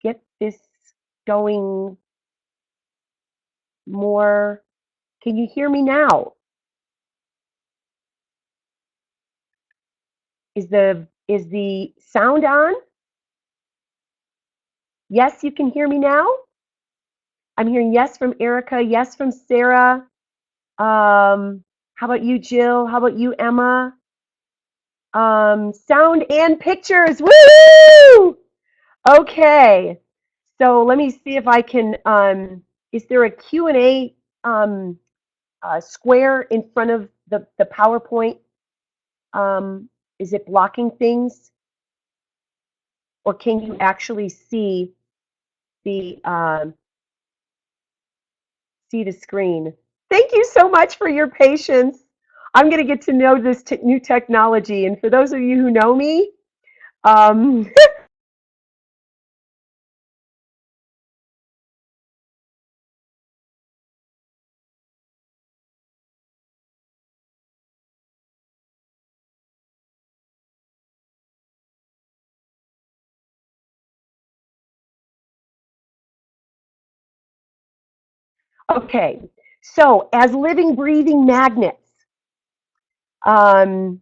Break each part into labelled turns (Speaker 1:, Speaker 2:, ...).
Speaker 1: get this going more. Can you hear me now? Is the sound on? Yes, you can hear me now? I'm hearing yes from Erica, yes from Sarah. How about you, Jill? How about you, Emma? Sound and pictures. Woo! Okay. So let me see if I can, is there a Q&A square in front of the PowerPoint? Is it blocking things? Or can you actually the see the screen? Thank you so much for your patience. I'm going to get to know this new technology. And for those of you who know me, um, okay. So as living, breathing magnets, um,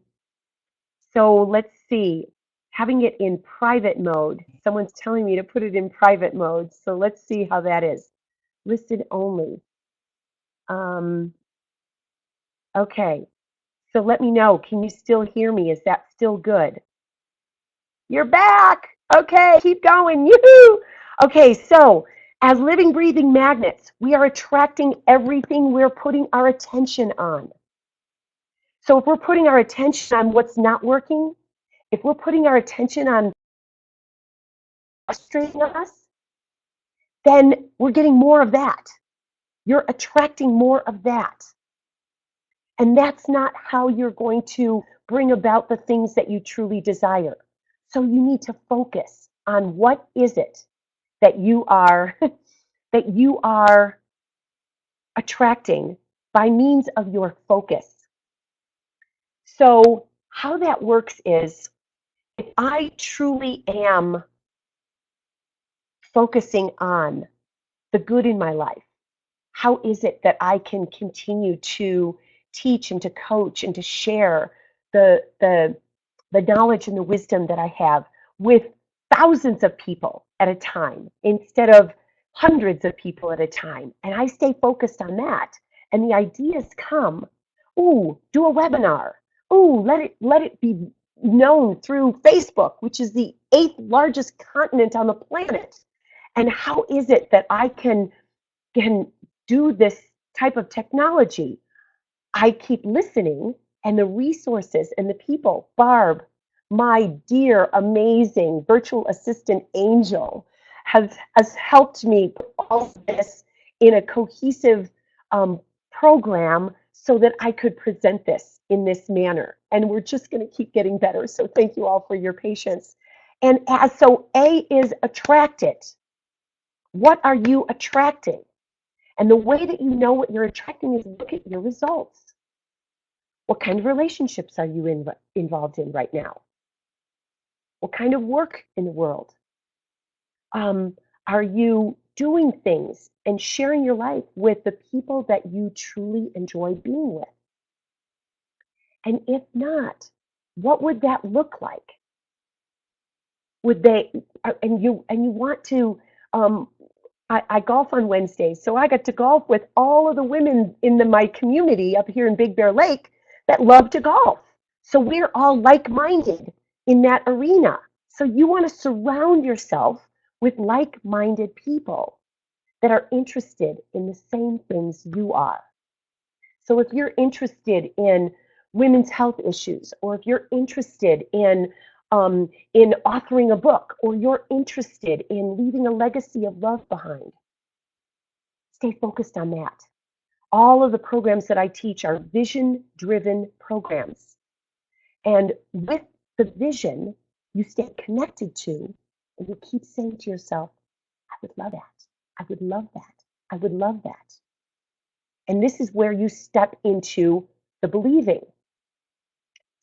Speaker 1: so let's see, having it in private mode. Someone's telling me to put it in private mode. So let's see how that is. Listed only. Um, okay. So let me know. Can you still hear me? Is that still good? You're back. Okay, keep going. Yoo-hoo! Okay, so as living, breathing magnets, we are attracting everything we're putting our attention on. So if we're putting our attention on what's not working, if we're putting our attention on frustrating us, then we're getting more of that. You're attracting more of that. And that's not how you're going to bring about the things that you truly desire. So you need to focus on what is it that you are that you are attracting by means of your focus. So how that works is if I truly am focusing on the good in my life, how is it that I can continue to teach and to coach and to share the knowledge and the wisdom that I have with thousands of people at a time instead of hundreds of people at a time? And I stay focused on that. And the ideas come, ooh, do a webinar. Ooh, let it be known through Facebook, which is the 8th largest continent on the planet. And how is it that I can do this type of technology? I keep listening, and the resources and the people, Barb, my dear, amazing virtual assistant angel, has helped me put all of this in a cohesive program so that I could present this in this manner. And we're just going to keep getting better. So thank you all for your patience. And so A is attracted. What are you attracting? And the way that you know what you're attracting is look at your results. What kind of relationships are you involved in right now? What kind of work in the world? Are you doing things and sharing your life with the people that you truly enjoy being with? And if not, what would that look like? Would they, and you want to, um, I golf on Wednesdays, so I got to golf with all of the women in my community up here in Big Bear Lake that love to golf. So we're all like-minded in that arena. So you want to surround yourself with like-minded people that are interested in the same things you are. So if you're interested in women's health issues, or if you're interested in authoring a book, or you're interested in leaving a legacy of love behind, stay focused on that. All of the programs that I teach are vision-driven programs. And with the vision, you stay connected to, and you keep saying to yourself, I would love that. I would love that. I would love that. And this is where you step into the believing.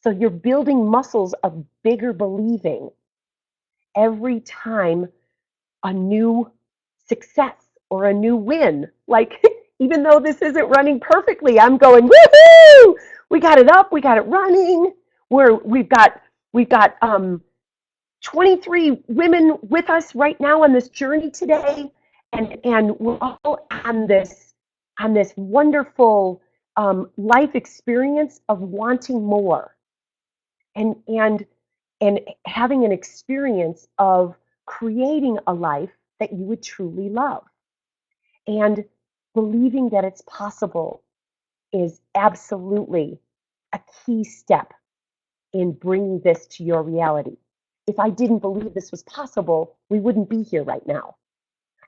Speaker 1: So you're building muscles of bigger believing every time a new success or a new win. Like, even though this isn't running perfectly, I'm going, woohoo! We got it up, we got it running. We've got 23 women with us right now on this journey today, and we're all on this wonderful life experience of wanting more, and and having an experience of creating a life that you would truly love. And believing that it's possible is absolutely a key step in bringing this to your reality. If I didn't believe this was possible, we wouldn't be here right now.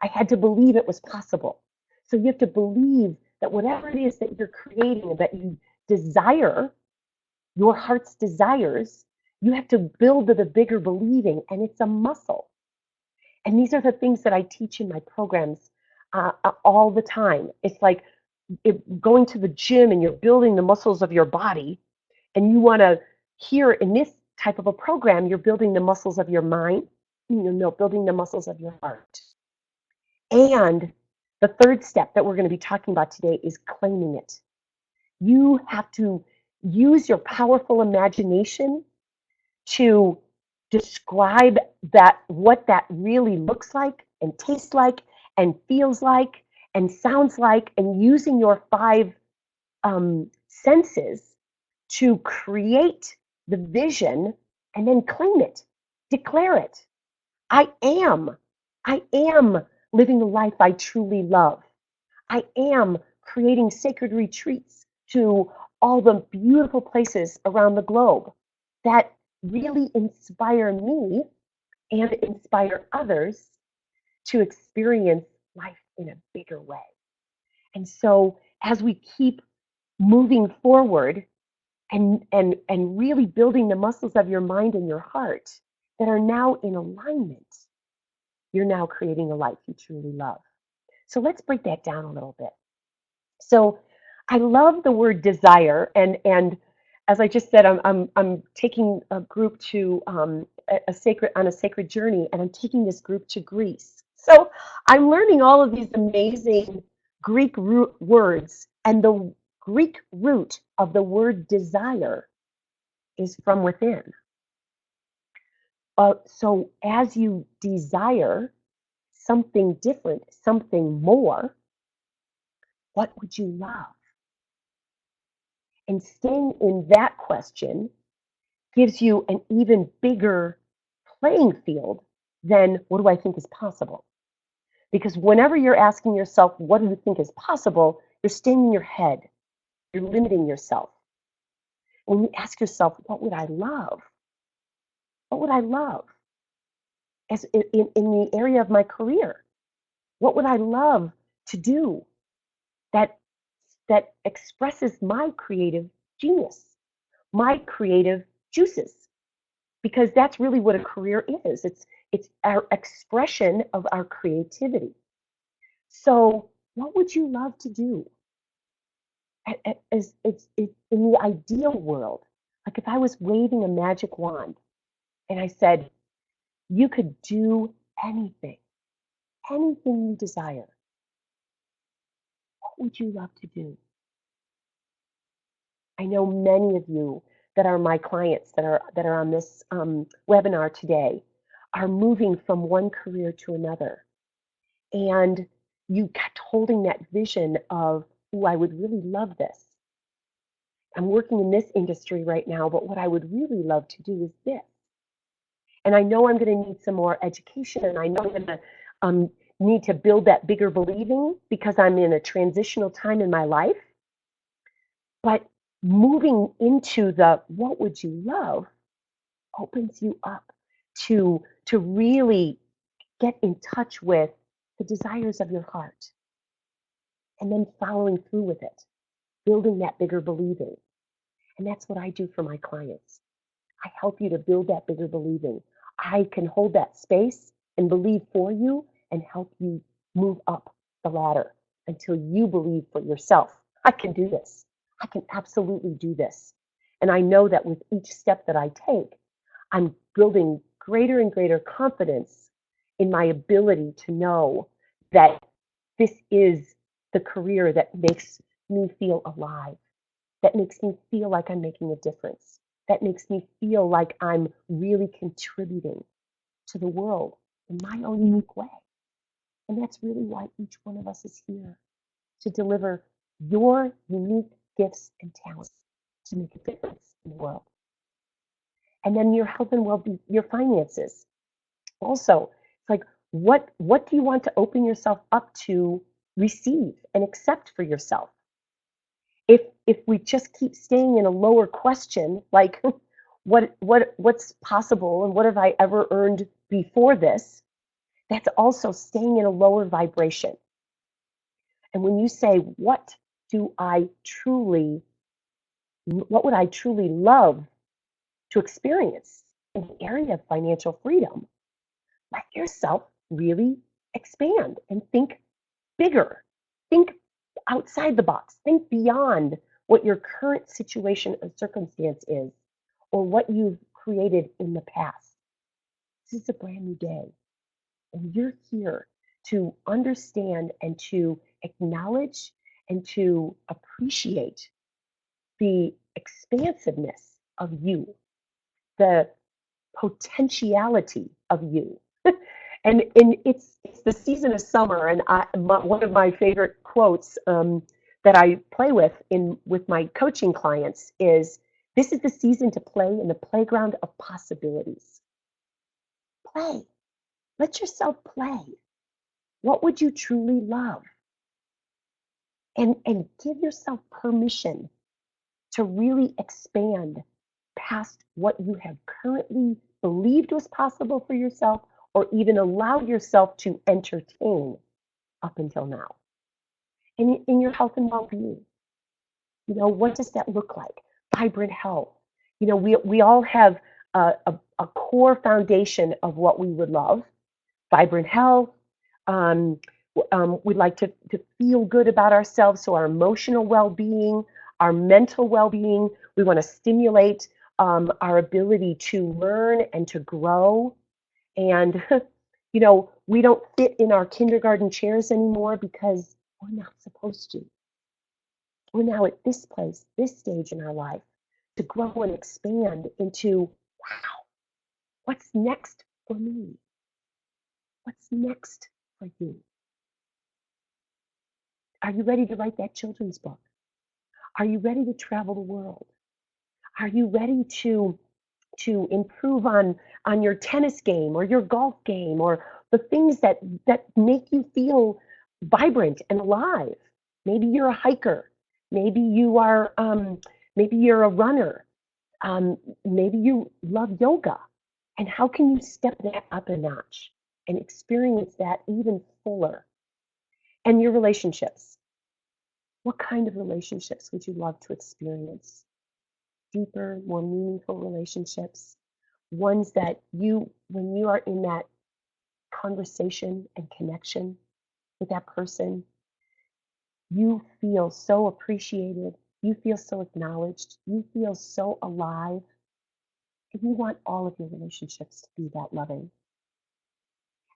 Speaker 1: I had to believe it was possible. So you have to believe that whatever it is that you're creating, that you desire, your heart's desires, you have to build to the bigger believing, and it's a muscle. And these are the things that I teach in my programs all the time. It's like going to the gym and you're building the muscles of your body, and you want to here in this type of a program, you're building the muscles of your mind, building the muscles of your heart. And the third step that we're going to be talking about today is claiming it. You have to use your powerful imagination to describe what that really looks like and tastes like and feels like and sounds like, and using your five senses to create the vision and then claim it, declare it. I am living the life I truly love. I am creating sacred retreats to all the beautiful places around the globe that really inspire me and inspire others to experience life in a bigger way. And so as we keep moving forward and really building the muscles of your mind and your heart that are now in alignment, you're now creating a life you truly love. So let's break that down a little bit. So I love the word desire, and as I just said, I'm taking a group to a sacred journey, and I'm taking this group to Greece. So I'm learning all of these amazing Greek root words, and the Greek root of the word desire is from within. So as you desire something different, something more, what would you love? And staying in that question gives you an even bigger playing field than what do I think is possible? Because whenever you're asking yourself, what do you think is possible, you're staying in your head. You're limiting yourself. When you ask yourself, what would I love? What would I love? As in the area of my career, what would I love to do that expresses my creative genius, my creative juices? Because that's really what a career is. It's our expression of our creativity. So, what would you love to do? It's in the ideal world. Like if I was waving a magic wand and I said, you could do anything, anything you desire. What would you love to do? I know many of you that are my clients that are on this webinar today are moving from one career to another, and you kept holding that vision of, oh, I would really love this. I'm working in this industry right now, but what I would really love to do is this. And I know I'm going to need some more education, and I know I'm going to need to build that bigger believing because I'm in a transitional time in my life. But moving into the what would you love opens you up to really get in touch with the desires of your heart and then following through with it, building that bigger believing. And that's what I do for my clients. I help you to build that bigger believing. I can hold that space and believe for you and help you move up the ladder until you believe for yourself. I can do this. I can absolutely do this. And I know that with each step that I take, I'm building greater and greater confidence in my ability to know that this is the career that makes me feel alive, that makes me feel like I'm making a difference, that makes me feel like I'm really contributing to the world in my own unique way. And that's really why each one of us is here, to deliver your unique gifts and talents to make a difference in the world. And then your health and well-being, your finances. Also, it's like what do you want to open yourself up to receive and accept for yourself? If we just keep staying in a lower question, like what's possible and what have I ever earned before this, that's also staying in a lower vibration. And when you say, what would I truly love to experience in the area of financial freedom, let yourself really expand and think bigger. Think outside the box. Think beyond what your current situation or circumstance is or what you've created in the past. This is a brand new day. And you're here to understand and to acknowledge and to appreciate the expansiveness of you, the potentiality of you. And it's the season of summer, and one of my favorite quotes that I play with my coaching clients is, "This is the season to play in the playground of possibilities." Play. Let yourself play. What would you truly love? And give yourself permission to really expand past what you have currently believed was possible for yourself or even allowed yourself to entertain up until now. And in your health and well-being, what does that look like? Vibrant health. We all have a core foundation of what we would love. Vibrant health. Um, we'd like to feel good about ourselves, so our emotional well-being, our mental well-being. We want to stimulate our ability to learn and to grow. And, we don't fit in our kindergarten chairs anymore because we're not supposed to. We're now at this place, this stage in our life, to grow and expand into, wow, what's next for me? What's next for you? Are you ready to write that children's book? Are you ready to travel the world? Are you ready to improve on your tennis game or your golf game or the things that make you feel vibrant and alive? Maybe you're a hiker. Maybe maybe you're a runner. Maybe you love yoga. And how can you step that up a notch and experience that even fuller? And your relationships. What kind of relationships would you love to experience? Deeper, more meaningful relationships, ones that when you are in that conversation and connection with that person, you feel so appreciated, you feel so acknowledged, you feel so alive, and you want all of your relationships to be that loving.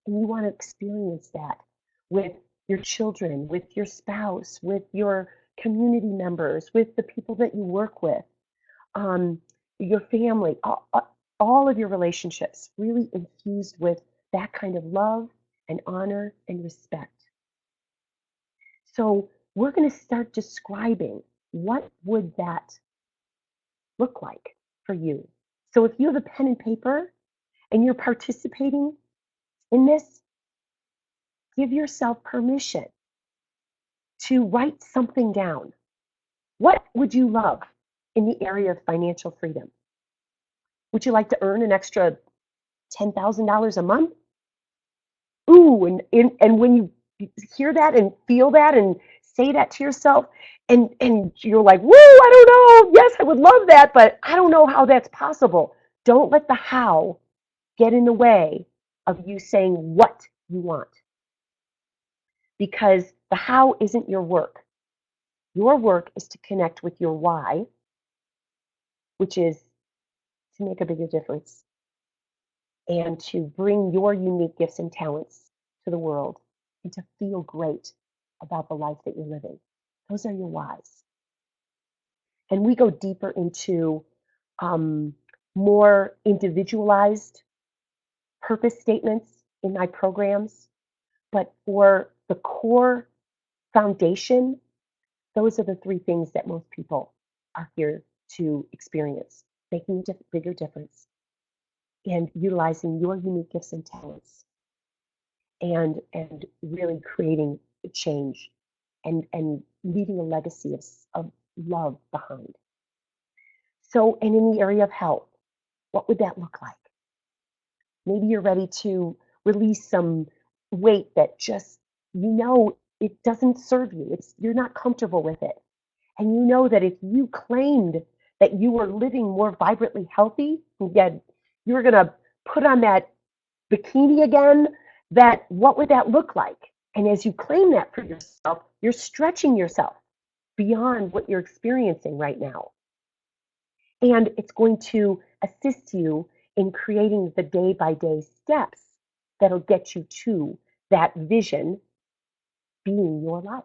Speaker 1: And you want to experience that with your children, with your spouse, with your community members, with the people that you work with, um, your family, all of your relationships really infused with that kind of love and honor and respect. So we're going to start describing what would that look like for you. So if you have a pen and paper and you're participating in this, give yourself permission to write something down. What would you love in the area of financial freedom? Would you like to earn an extra $10,000 a month? Ooh, and when you hear that and feel that and say that to yourself, and you're like, woo, I don't know. Yes, I would love that, but I don't know how that's possible. Don't let the how get in the way of you saying what you want, because the how isn't your work. Your work is to connect with your why, which is to make a bigger difference and to bring your unique gifts and talents to the world and to feel great about the life that you're living. Those are your whys. And we go deeper into um, more individualized purpose statements in my programs. But for the core foundation, those are the three things that most people are here to experience, making a bigger difference and utilizing your unique gifts and talents and really creating change and leaving a legacy of love behind. So, and in the area of health, what would that look like? Maybe you're ready to release some weight that just, it doesn't serve you. You're not comfortable with it. And you know that if you claimed that you were living more vibrantly healthy, yet you're going to put on that bikini again, that what would that look like? And as you claim that for yourself, you're stretching yourself beyond what you're experiencing right now. And it's going to assist you in creating the day by day steps that'll get you to that vision being your life.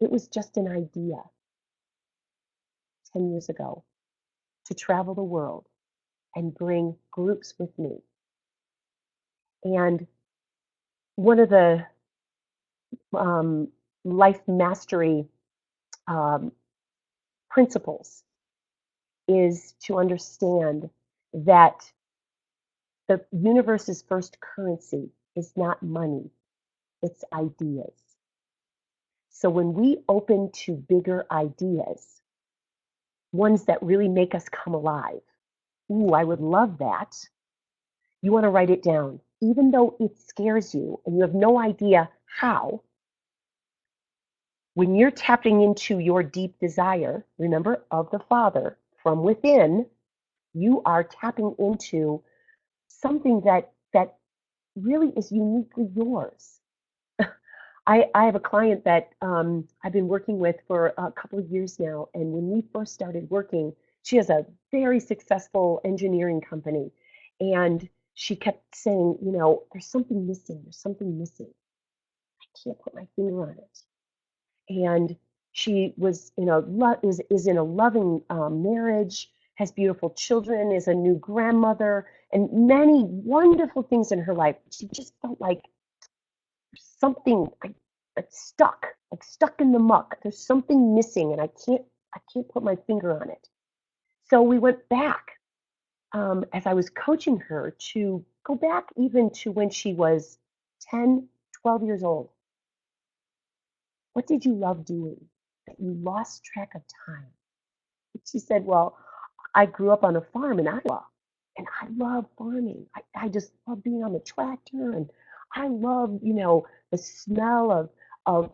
Speaker 1: It was just an idea 10 years ago to travel the world and bring groups with me. And one of the um, life mastery um, principles is to understand that the universe's first currency is not money, it's ideas. So when we open to bigger ideas, ones that really make us come alive, ooh, I would love that. You want to write it down. Even though it scares you and you have no idea how, when you're tapping into your deep desire, remember, of the Father from within, you are tapping into something that really is uniquely yours. I have a client that I've been working with for a couple of years now, and when we first started working, she has a very successful engineering company, and she kept saying, there's something missing. There's something missing. I can't put my finger on it. And she was is in a loving marriage, has beautiful children, is a new grandmother, and many wonderful things in her life. She just felt like something like stuck in the muck. There's something missing, and I can't put my finger on it. So we went back as I was coaching her to go back even to when she was 10, 12 years old. What did you love doing that you lost track of time? And she said, well, I grew up on a farm in Iowa, and I love farming. I just love being on the tractor, and I love, the smell of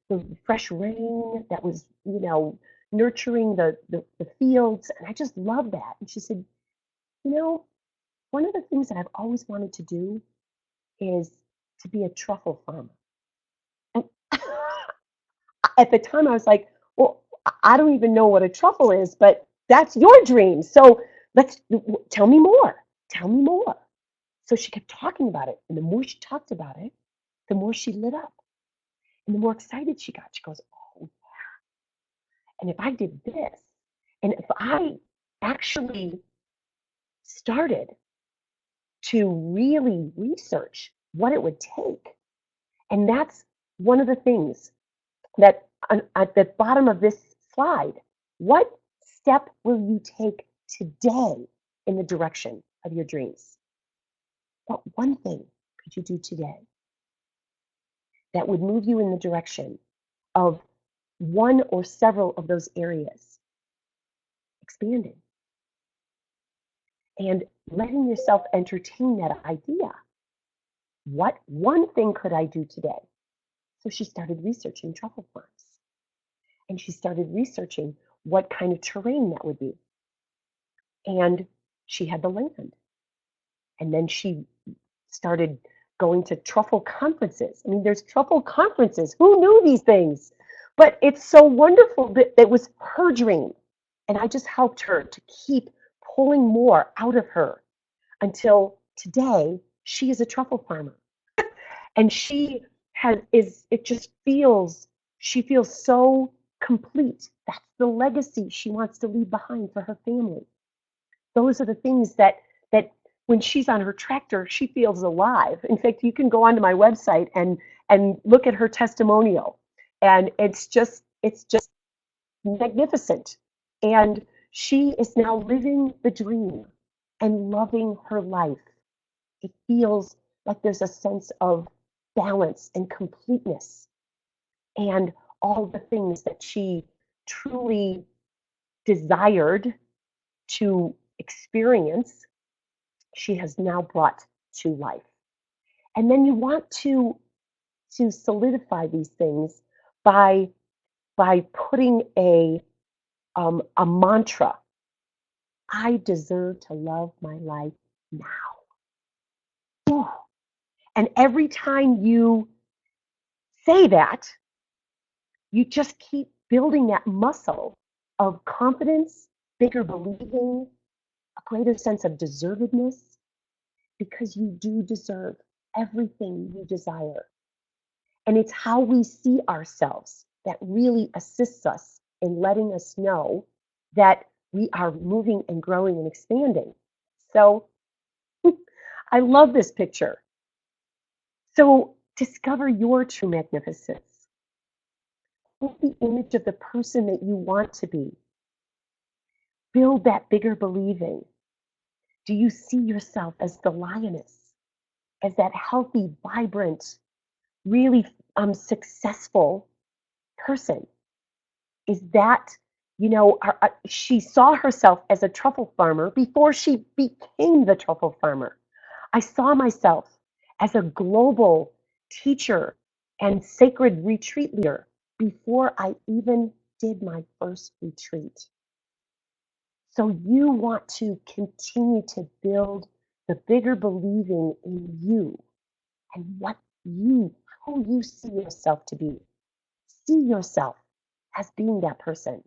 Speaker 1: the fresh rain that was, nurturing the fields, and I just love that. And she said, one of the things that I've always wanted to do is to be a truffle farmer. And at the time, I was like, well, I don't even know what a truffle is, but that's your dream. So tell me more. Tell me more. So she kept talking about it. And the more she talked about it, the more she lit up. And the more excited she got. She goes, oh, and if I did this, and if I actually started to really research what it would take, and that's one of the things that at the bottom of this slide, what step will you take today in the direction of your dreams? What one thing could you do today that would move you in the direction of one or several of those areas expanding and letting yourself entertain that idea? What one thing could I do today? So she started researching truffle farms, and she started researching what kind of terrain that would be. And she had the land. And then she started going to truffle conferences. I mean, there's truffle conferences. Who knew these things? But it's so wonderful that it was her dream. And I just helped her to keep pulling more out of her until today she is a truffle farmer. And she has is it just feels she feels so complete. That's the legacy she wants to leave behind for her family. Those are the things that when she's on her tractor, she feels alive. In fact, you can go onto my website and look at her testimonial, and it's just magnificent. And she is now living the dream and loving her life. It feels like there's a sense of balance and completeness, and all the things that she truly desired to experience, she has now brought to life. And then you want to solidify these things by putting a mantra. I deserve to love my life now. And every time you say that, you just keep building that muscle of confidence, bigger believing, a greater sense of deservedness, because you do deserve everything you desire. And it's how we see ourselves that really assists us in letting us know that we are moving and growing and expanding. So I love this picture. So discover your true magnificence. Hold the image of the person that you want to be. Build that bigger believing. Do you see yourself as the lioness, as that healthy, vibrant, really successful person? Is that, she saw herself as a truffle farmer before she became the truffle farmer. I saw myself as a global teacher and sacred retreat leader before I even did my first retreat. So you want to continue to build the bigger believing in you and who you see yourself to be. See yourself as being that person,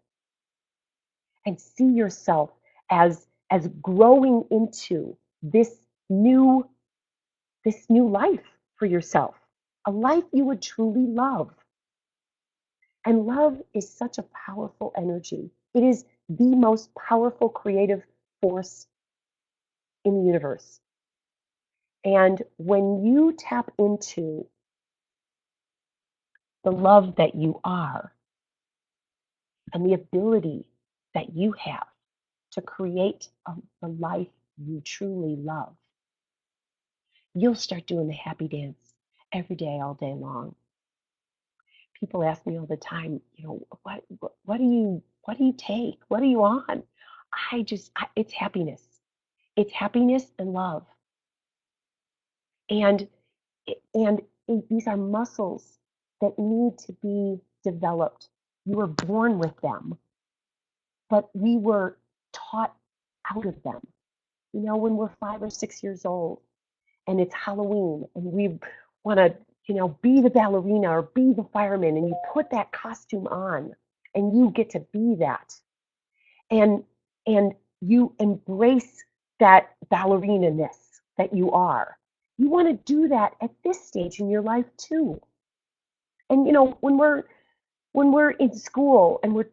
Speaker 1: and see yourself as growing into new this new life for yourself, a life you would truly love. And love is such a powerful energy. It is the most powerful creative force in the universe. And when you tap into the love that you are and the ability that you have to create the life you truly love, you'll start doing the happy dance every day, all day long. People ask me all the time, what do you take? What are you on? It's happiness. It's happiness and love. And and these are muscles that need to be developed. You were born with them, but we were taught out of them. When we're 5 or 6 years old and it's Halloween and we want to, be the ballerina or be the fireman, and you put that costume on and you get to be that. And and you embrace that ballerina-ness that you are. You want to do that at this stage in your life too. And when we're in school and we're